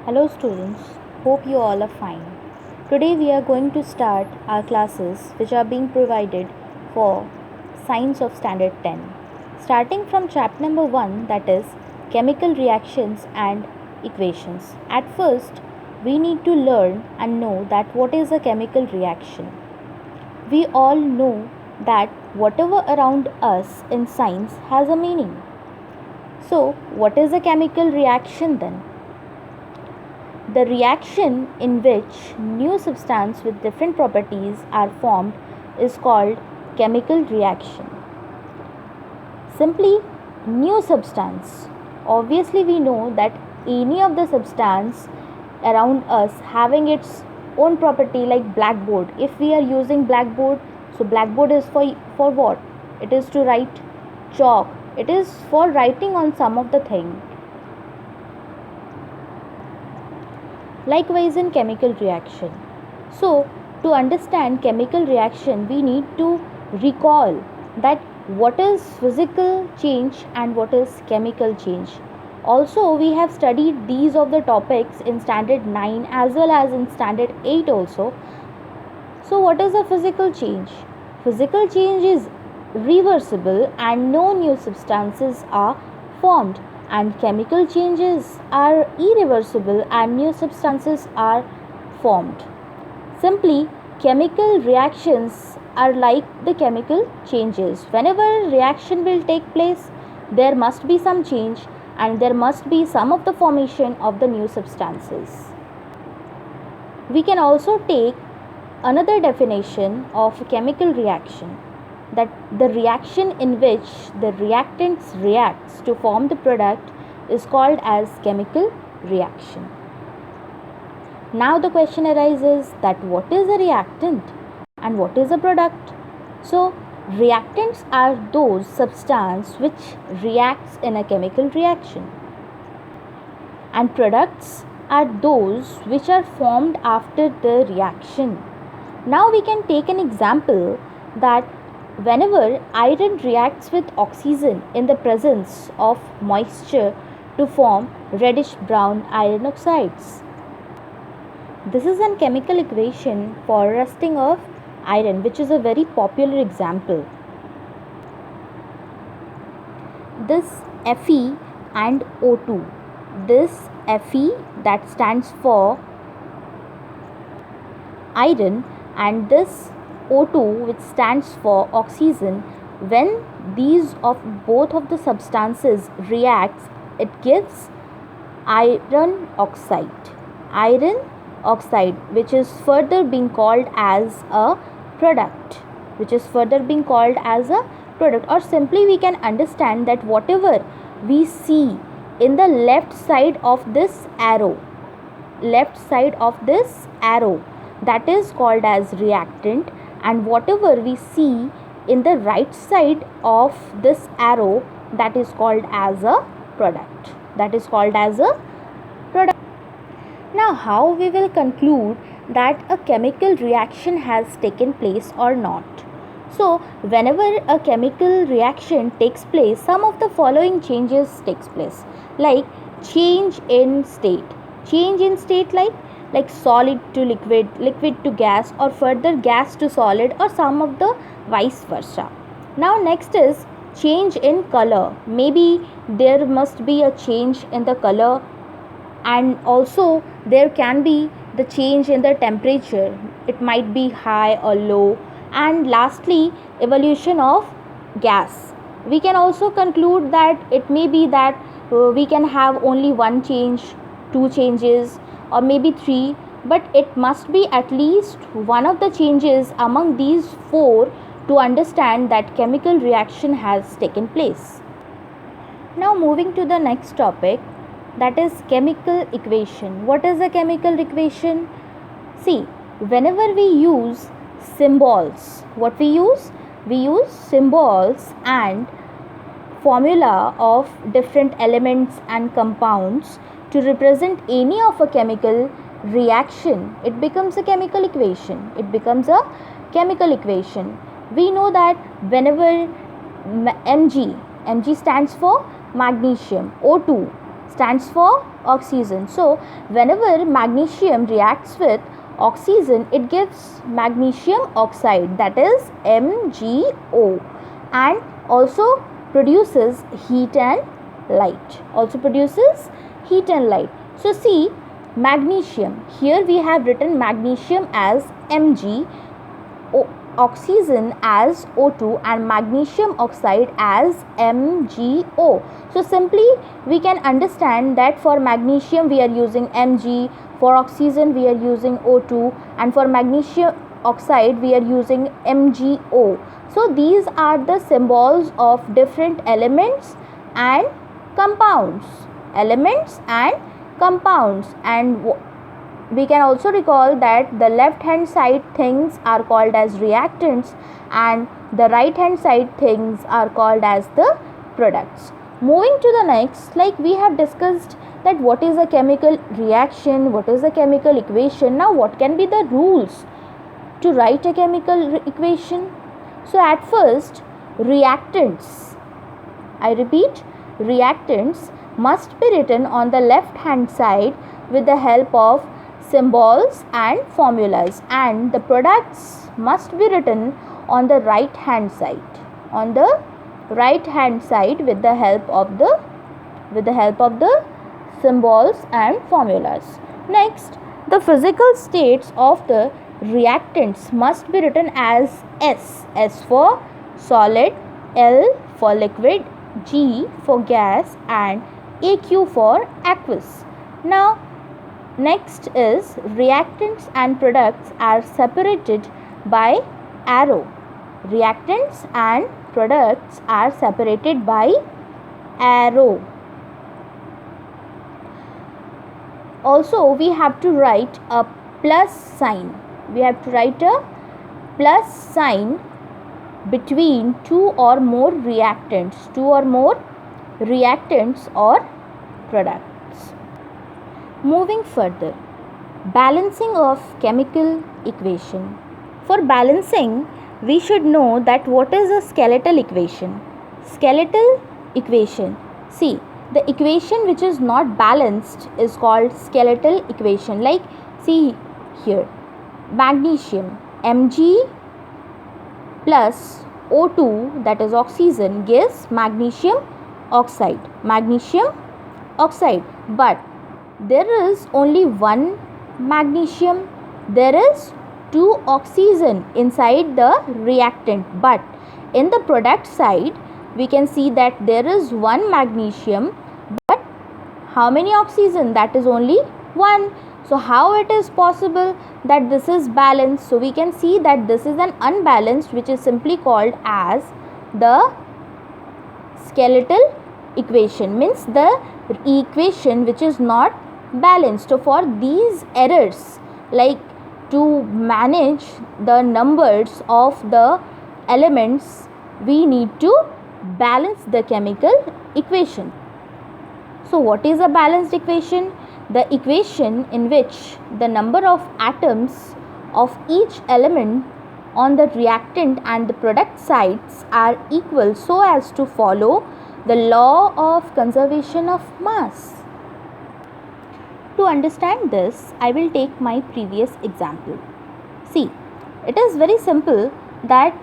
Hello students, hope you all are fine. Today we are going to start our classes which are being provided for Science of Standard 10. Starting from chapter number 1, that is chemical reactions and equations. At first, we need to learn and know that what is a chemical reaction. We all know that whatever around us in science has a meaning. So, what is a chemical reaction then? The reaction in which new substance with different properties are formed is called chemical reaction. Simply, new substance. Obviously, we know that any of the substance around us having its own property, like blackboard. If we are using blackboard, so blackboard is for what? It is to write chalk. It is for writing on some of the thing. Likewise in chemical reaction. So, to understand chemical reaction, we need to recall that what is physical change and what is chemical change. Also, we have studied these of the topics in standard 9 as well as in standard 8 also. So, what is a physical change? Physical change is reversible and no new substances are formed, and chemical changes are irreversible and new substances are formed. Simply, chemical reactions are like the chemical changes. Whenever reaction will take place, there must be some change and there must be some of the formation of the new substances. We can also take another definition of a chemical reaction, that the reaction in which the reactants reacts to form the product is called as chemical reaction. Now the question arises that what is a reactant and what is a product? So reactants are those substance which reacts in a chemical reaction, and products are those which are formed after the reaction. Now we can take an example that whenever iron reacts with oxygen in the presence of moisture to form reddish brown iron oxides. This is a chemical equation for rusting of iron, which is a very popular example. This Fe and O2. This Fe that stands for iron and this O2 which stands for oxygen, when these of both of the substances reacts, it gives iron oxide. Iron oxide, which is further being called as a product, or simply we can understand that whatever we see in the left side of this arrow, that is called as reactant, and whatever we see in the right side of this arrow, that is called as a product. Now, how we will conclude that a chemical reaction has taken place or not? So, whenever a chemical reaction takes place, some of the following changes takes place, like change in state. Like solid to liquid, liquid to gas, or further gas to solid, or some of the vice versa. Now, next is change in color. Maybe there must be a change in the color, and also there can be the change in the temperature. It might be high or low. And lastly, evolution of gas. We can also conclude that it may be that we can have only one change, two changes, or maybe three, but it must be at least one of the changes among these four to understand that chemical reaction has taken place. Now moving to the next topic, that is chemical equation. What is a chemical equation? See, whenever we use symbols, what we use? We use symbols and formula of different elements and compounds to represent any of a chemical reaction. It becomes a chemical equation. We know that whenever Mg stands for magnesium, O2 stands for oxygen. So whenever magnesium reacts with oxygen, it gives magnesium oxide, that is MgO, and also produces heat and light. So see, magnesium, here we have written magnesium as Mg, oxygen as O2, and magnesium oxide as MgO. So simply we can understand that for magnesium we are using Mg, for oxygen we are using O2, and for magnesium oxide we are using MgO. So these are the symbols of different elements and compounds. And we can also recall that the left hand side things are called as reactants and the right hand side things are called as the products. Moving to the next, like we have discussed that what is a chemical reaction, what is a chemical equation. Now what can be the rules to write a chemical equation? So at first, reactants, I repeat, reactants must be written on the left hand side with the help of symbols and formulas, and the products must be written on the right hand side with the help of the symbols and formulas. Next, the physical states of the reactants must be written as S for solid, L for liquid, G for gas, and AQ for aqueous. Now next is reactants and products are separated by arrow. Reactants and products are separated by arrow. Also we have to write a plus sign. Between two or more reactants or products. Moving further, balancing of chemical equation. For balancing, we should know that what is a skeletal equation. See, the equation which is not balanced is called skeletal equation. Like see here, magnesium, Mg plus O2, that is oxygen, gives magnesium oxide. But there is only one magnesium, there is two oxygen inside the reactant, but in the product side we can see that there is one magnesium but how many oxygen? That is only one. So how it is possible that this is balanced? So we can see that this is an unbalanced, which is simply called as the skeletal equation, means the equation which is not balanced. So for these errors, like to manage the numbers of the elements, we need to balance the chemical equation. So what is a balanced equation? The equation in which the number of atoms of each element on the reactant and the product sides are equal so as to follow the law of conservation of mass. To understand this, I will take my previous example. See, it is very simple that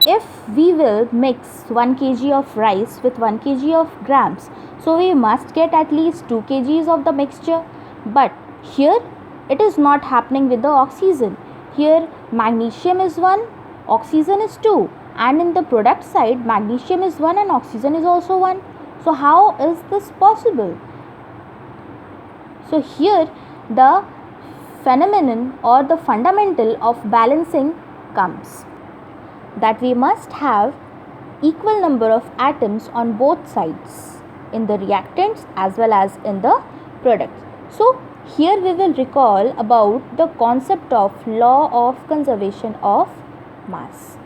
if we will mix 1 kg of rice with 1 kg of grams, so we must get at least 2 kgs of the mixture. But here it is not happening with the oxygen. Here magnesium is 1, oxygen is 2, and in the product side magnesium is 1 and oxygen is also 1. So how is this possible? So here the phenomenon or the fundamental of balancing comes, that we must have equal number of atoms on both sides, in the reactants as well as in the products. So here we will recall about the concept of law of conservation of mass.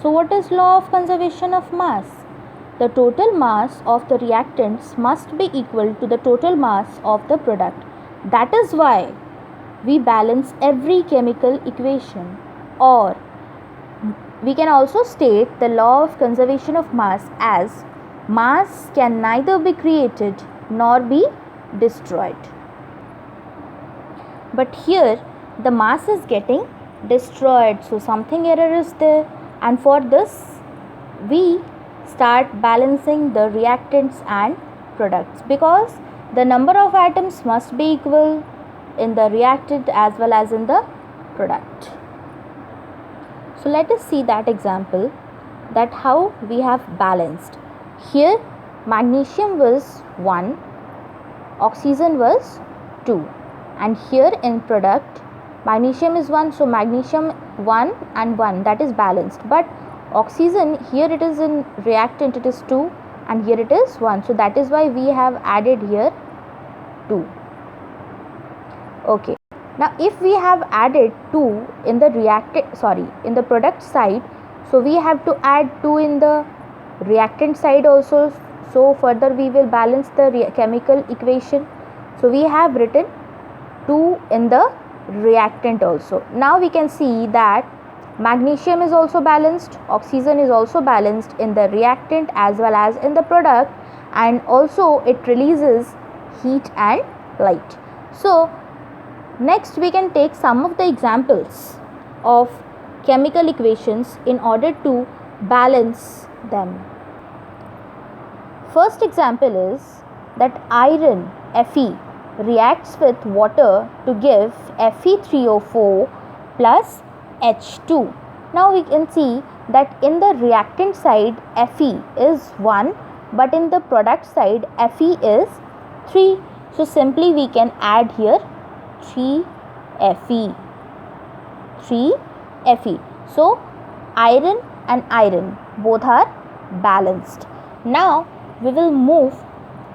So what is law of conservation of mass? The total mass of the reactants must be equal to the total mass of the product. That is why we balance every chemical equation. Or we can also state the law of conservation of mass as Mass can neither be created nor be destroyed. But here the mass is getting destroyed, so something error is there, and for this we start balancing the reactants and products, because the number of atoms must be equal in the reactant as well as in the product. So let us see that example, that how we have balanced. Here magnesium was 1, oxygen was 2, and here in product magnesium is 1, so magnesium 1 and 1, that is balanced. But oxygen, here it is in reactant, it is 2, and here it is 1, so that is why we have added here 2. Okay, now if we have added 2 in the in the product side, so we have to add 2 in the reactant side also, so further we will balance the chemical equation. So we have written 2 in the reactant also. Now we can see that magnesium is also balanced, oxygen is also balanced in the reactant as well as in the product, and also it releases heat and light. So next we can take some of the examples of chemical equations in order to balance them. First example is that iron Fe reacts with water to give Fe3O4 plus H2. Now we can see that in the reactant side Fe is 1, but in the product side Fe is 3. So simply we can add here 3 Fe. So iron and iron both are balanced. Now we will move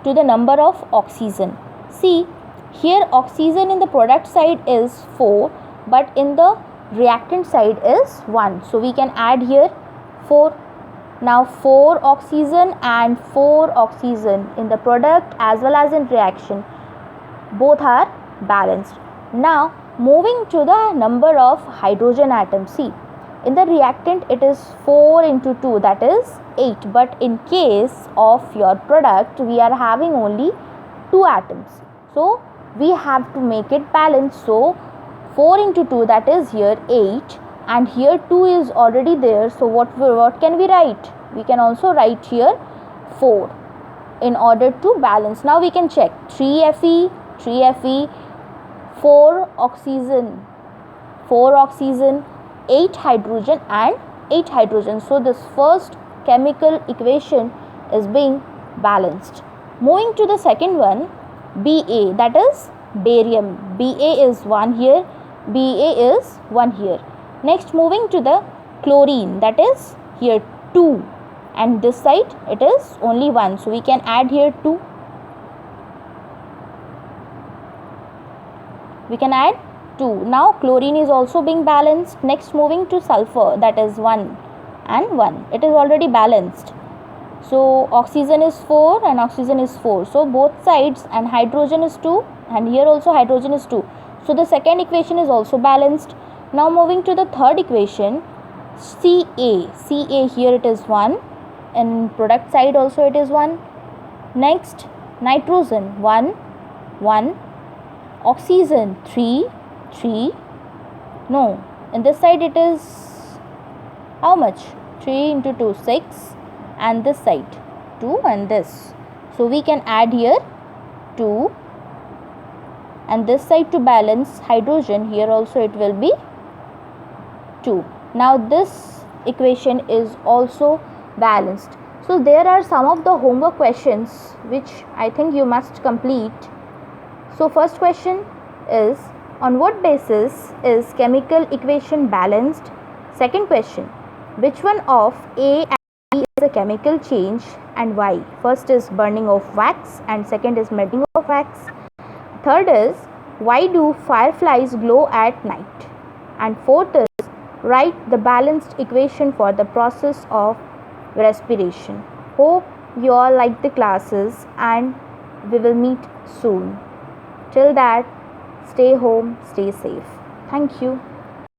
to the number of oxygen. See, here oxygen in the product side is 4, but in the reactant side is 1. So we can add here 4. Now 4 oxygen and 4 oxygen in the product as well as in reaction, both are balanced. Now moving to the number of hydrogen atoms. See, in the reactant it is 4 into 2, that is 8, but in case of your product we are having only 2 atoms, so we have to make it balanced. So 4 into 2, that is here 8, and here 2 is already there, so what can we write? We can also write here 4 in order to balance. Now we can check 3 Fe, 4 oxygen, 8 hydrogen and 8 hydrogen. So this first chemical equation is being balanced. Moving to the second one, Ba, that is barium. Ba is 1 here, Ba is 1 here. Next moving to the chlorine, that is here 2, and this side it is only 1, so we can add here 2. We can add 2. Now chlorine is also being balanced. Next moving to sulfur, that is 1 and 1. It is already balanced. So oxygen is 4 and oxygen is 4. So both sides, and hydrogen is 2, and here also hydrogen is 2. So the second equation is also balanced. Now moving to the third equation, Ca here it is 1, and product side also it is 1. Next nitrogen 1, oxygen 3, no, in this side it is how much? 3 into 2, 6, and this side 2 and this. So we can add here 2, and this side to balance hydrogen, here also it will be 2. Now this equation is also balanced. So there are some of the homework questions which I think you must complete. So first question is, on what basis is chemical equation balanced? Second question, which one of A and B is a chemical change and why? First is burning of wax and second is melting of wax. Third is, why do fireflies glow at night? And fourth is, write the balanced equation for the process of respiration. Hope you all like the classes and we will meet soon. Till that, stay home, stay safe. Thank you.